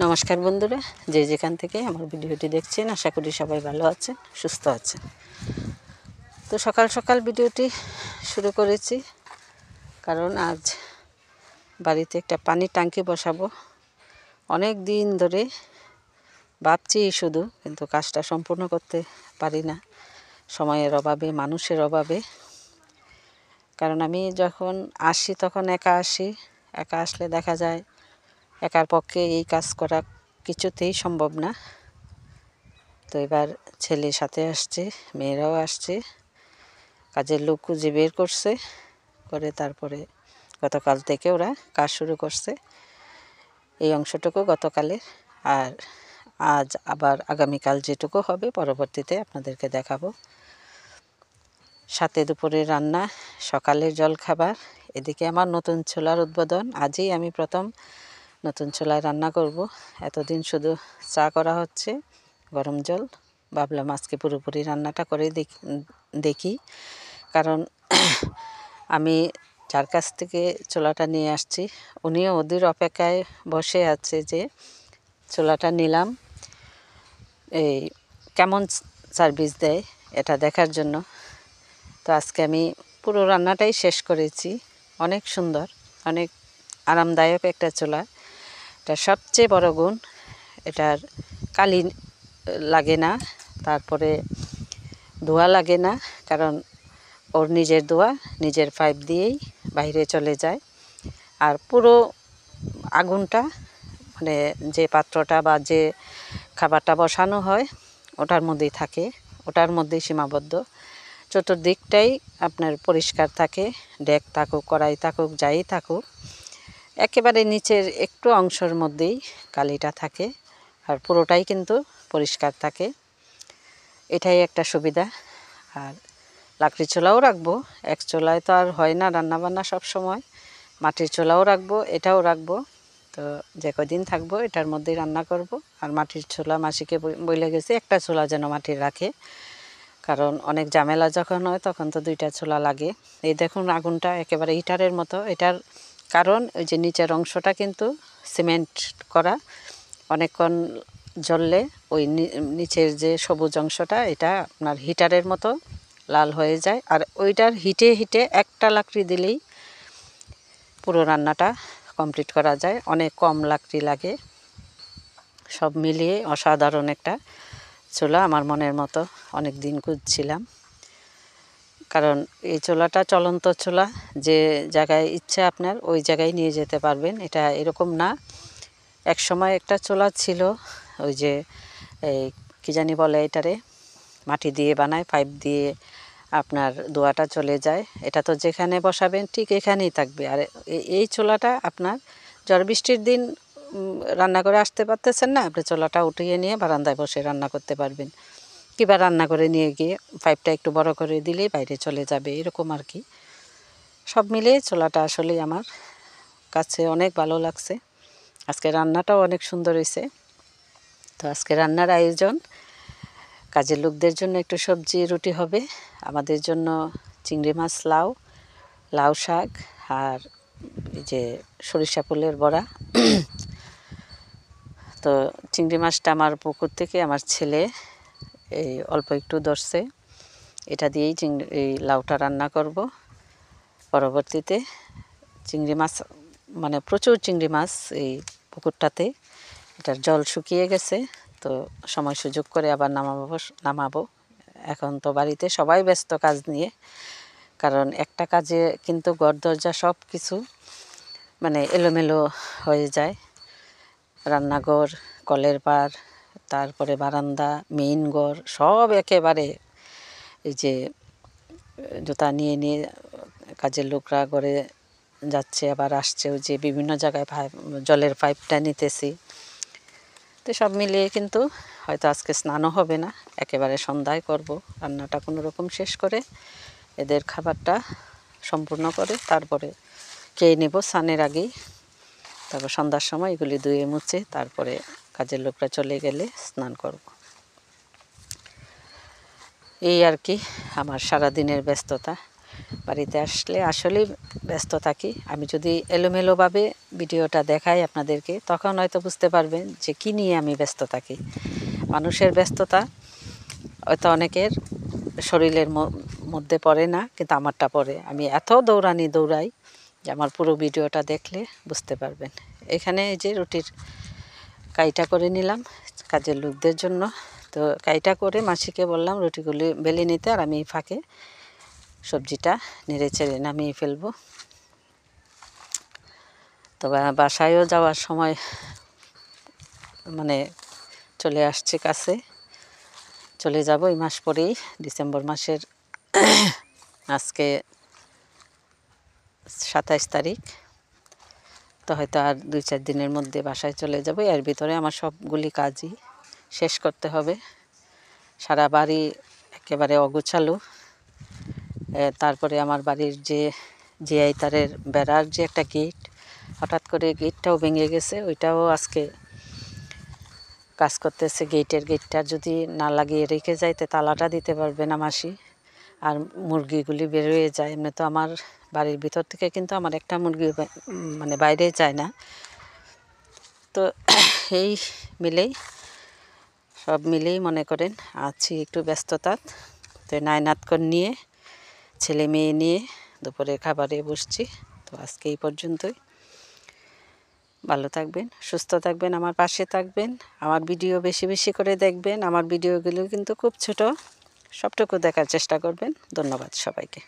নমস্কার বন্ধুরা, যে যেখান থেকে আমার ভিডিওটি দেখছেন আশা করি সবাই ভালো আছেন, সুস্থ আছেন। তো সকাল সকাল ভিডিওটি শুরু করেছি কারণ আজ বাড়িতে একটা পানির ট্যাঙ্কি বসাবো। অনেক দিন ধরে ভাবছি শুধু, কিন্তু কাজটা সম্পূর্ণ করতে পারি না, সময়ের অভাবে, মানুষের অভাবে। কারণ আমি যখন আসি তখন একা আসি, একা আসলে দেখা যায় একার পক্ষে এই কাজ করা কিছুতেই সম্ভব না। তো এবার ছেলের সাথে আসছে, মেয়েরাও আসছে, কাজের লোক খুঁজে বের করছে, করে তারপরে গতকাল থেকে ওরা কাজ শুরু করছে। এই অংশটুকু গতকালের, আর আজ আবার আগামীকাল যেটুকু হবে পরবর্তীতে আপনাদেরকে দেখাবো। সাথে দুপুরে রান্না, সকালের জলখাবার। এদিকে আমার নতুন চুলার উদ্বোধন, আজই আমি প্রথম নতুন চুলায় রান্না করব। এতদিন শুধু চা করা হচ্ছে, গরম জল। ভাবলাম আজকে পুরোপুরি রান্নাটা করে দেখি, কারণ আমি যার কাছ থেকে চুলাটা নিয়ে আসছি উনিও ওদের অপেক্ষায় বসে আছে যে চুলাটা নিলাম, এই কেমন সার্ভিস দেয় এটা দেখার জন্য। তো আজকে আমি পুরো রান্নাটাই শেষ করেছি। অনেক সুন্দর, অনেক আরামদায়ক একটা চুলা। এটা সবচেয়ে বড় গুণ, এটার কালি লাগে না, তারপরে ধোঁয়া লাগে না, কারণ ওর নিজের ধোঁয়া নিজের পাইপ দিয়েই বাইরে চলে যায়। আর পুরো আগুনটা মানে যে পাত্রটা বা যে খাবারটা বসানো হয় ওটার মধ্যেই থাকে, ওটার মধ্যেই সীমাবদ্ধ। চতুর্দিকটাই আপনার পরিষ্কার থাকে, ডেক থাকুক, কড়াই থাকুক, যাই থাকুক, একেবারে নিচের একটু অংশের মধ্যেই কালিটা থাকে, আর পুরোটাই কিন্তু পরিষ্কার থাকে। এটাই একটা সুবিধা। আর লাকড়ি চুলাও রাখবো, এক চুলায় তো আর হয় না রান্নাবান্না সব সময়। মাটির চুলাও রাখবো, এটাও রাখবো। তো যে কদিন থাকবো এটার মধ্যেই রান্না করব। আর মাটির চুলা মাসিকে বলে গেছি একটা চুলা যেন মাটির রাখে, কারণ অনেক ঝামেলা যখন হয় তখন তো দুইটা চুলা লাগে। এই দেখুন আগুনটা একেবারে হিটারের মতো। এটার কারণ ওই যে নিচের অংশটা কিন্তু সিমেন্ট করা, অনেকক্ষণ জ্বললে ওই নিচের যে সবুজ অংশটা এটা আপনার হিটারের মতো লাল হয়ে যায়। আর ওইটার হিটে হিটে একটা লাকড়ি দিলেই পুরো রান্নাটা কমপ্লিট করা যায়, অনেক কম লাকড়ি লাগে। সব মিলিয়ে অসাধারণ একটা চুলা, আমার মনের মতো। অনেক দিন খুঁজছিলাম, কারণ এই চুলাটা চলন্ত চুলা, যে জায়গায় ইচ্ছা আপনার ওই জায়গায় নিয়ে যেতে পারবেন। এটা এরকম না, এক সময় একটা চুলা ছিল ওই যে এই কী জানি বলে এটারে, মাটি দিয়ে বানায়, পাইপ দিয়ে আপনার ধোঁয়াটা চলে যায়। এটা তো যেখানে বসাবেন ঠিক এখানেই থাকবে। আর এই চুলাটা আপনার ঝড় বৃষ্টির দিন রান্না করে আসতে পারতেছেন না, আপনি চুলাটা উঠিয়ে নিয়ে বারান্দায় বসে রান্না করতে পারবেন, কিংবা রান্না করে নিয়ে গিয়ে পাইপটা একটু বড় করে দিলেই বাইরে চলে যাবে, এরকম আর কি। সব মিলিয়ে চুলাটা আসলেই আমার কাছে অনেক ভালো লাগছে। আজকে রান্নাটাও অনেক সুন্দর হয়েছে। তো আজকে রান্নার আয়োজন, কাজের লোকদের জন্য একটু সবজি রুটি হবে, আমাদের জন্য চিংড়ি মাছ, লাউ শাক, আর এই যে সরিষা ফুলের বড়া। তো চিংড়ি মাছটা আমার পুকুর থেকে আমার ছেলে এই অল্প একটু ধরছে, এটা দিয়েই এই লাউটা রান্না করব। পরবর্তীতে চিংড়ি মাছ মানে প্রচুর চিংড়ি মাছ এই পুকুরটাতে, এটার জল শুকিয়ে গেছে। তো সময় সুযোগ করে আবার নামাবো। এখন তো বাড়িতে সবাই ব্যস্ত কাজ নিয়ে, কারণ একটা কাজে কিন্তু ঘর দরজা সব কিছু মানে এলোমেলো হয়ে যায়। রান্নাঘর, কলের পার, তারপরে বারান্দা, মেইন ঘর, সব একেবারে এই যে জুতা নিয়ে নিয়ে কাজের লোকরা করে যাচ্ছে, আবার আসছে, ওই যে বিভিন্ন জায়গায় জলের পাইপটা নিতেছি। তো সব মিলিয়ে কিন্তু হয়তো আজকে স্নানও হবে না, একেবারে সন্ধ্যায় করব রান্নাটা কোনো রকম শেষ করে, এদের খাবারটা সম্পূর্ণ করে তারপরে খেয়ে নেব স্নানের আগেই। তারপর সন্ধ্যার সময় এগুলি ধুয়ে মুছে তারপরে কাজের লোকরা চলে গেলে স্নান করব। এই আর কি আমার সারাদিনের ব্যস্ততা। বাড়িতে আসলে আসলেই ব্যস্ত থাকি। আমি যদি এলোমেলোভাবে ভিডিওটা দেখাই আপনাদেরকে, তখন হয়তো বুঝতে পারবেন যে কী নিয়ে আমি ব্যস্ত থাকি। মানুষের ব্যস্ততা হয়তো অনেকের শরীরের মধ্যে পড়ে না, কিন্তু আমারটা পড়ে। আমি এত দৌড়াই যে আমার পুরো ভিডিওটা দেখলে বুঝতে পারবেন। এখানে এই যে রুটির কাইটা করে নিলাম কাজের লোকদের জন্য। তো কাইটা করে মাসিকে বললাম রুটিগুলি বেলে নিতে, আর আমি ফাঁকে সবজিটা নেড়ে চেড়ে নামিয়ে ফেলবো। তো বাসায়ও যাওয়ার সময় মানে চলে আসছে কাছে, চলে যাব এই মাস পরেই, ডিসেম্বর মাসের আজকে 27 তারিখ। তো হয়তো আর 2-4 দিনের মধ্যে বাসায় চলে যাব। এর ভিতরে আমার সবগুলি কাজই শেষ করতে হবে। সারা বাড়ি একেবারে অগোছালো। তারপরে আমার বাড়ির যে জিআই তারের বেড়ার যে একটা গেট, হঠাৎ করে গেটটাও ভেঙে গেছে, ওইটাও আজকে কাজ করতেছে। গেটটা যদি না লাগিয়ে রেখে যাইতে তালাটা দিতে পারবে না মাসি, আর মুরগিগুলি বেরোয়ে যায়। এমনি তো আমার বাড়ির ভিতর থেকে কিন্তু আমার একটা মুরগি মানে বাইরে যায় না। তো এই সব মিলেই মনে করেন আছি একটু ব্যস্ততা। তো নায়নাতকর নিয়ে, ছেলে মেয়ে নিয়ে দুপুরের খাবারে বসছি। তো আজকে এই পর্যন্তই। ভালো থাকবেন, সুস্থ থাকবেন, আমার পাশে থাকবেন, আমার ভিডিও বেশি বেশি করে দেখবেন। আমার ভিডিওগুলো কিন্তু খুব ছোট, সবটুকু দেখার চেষ্টা করবেন। ধন্যবাদ সবাইকে।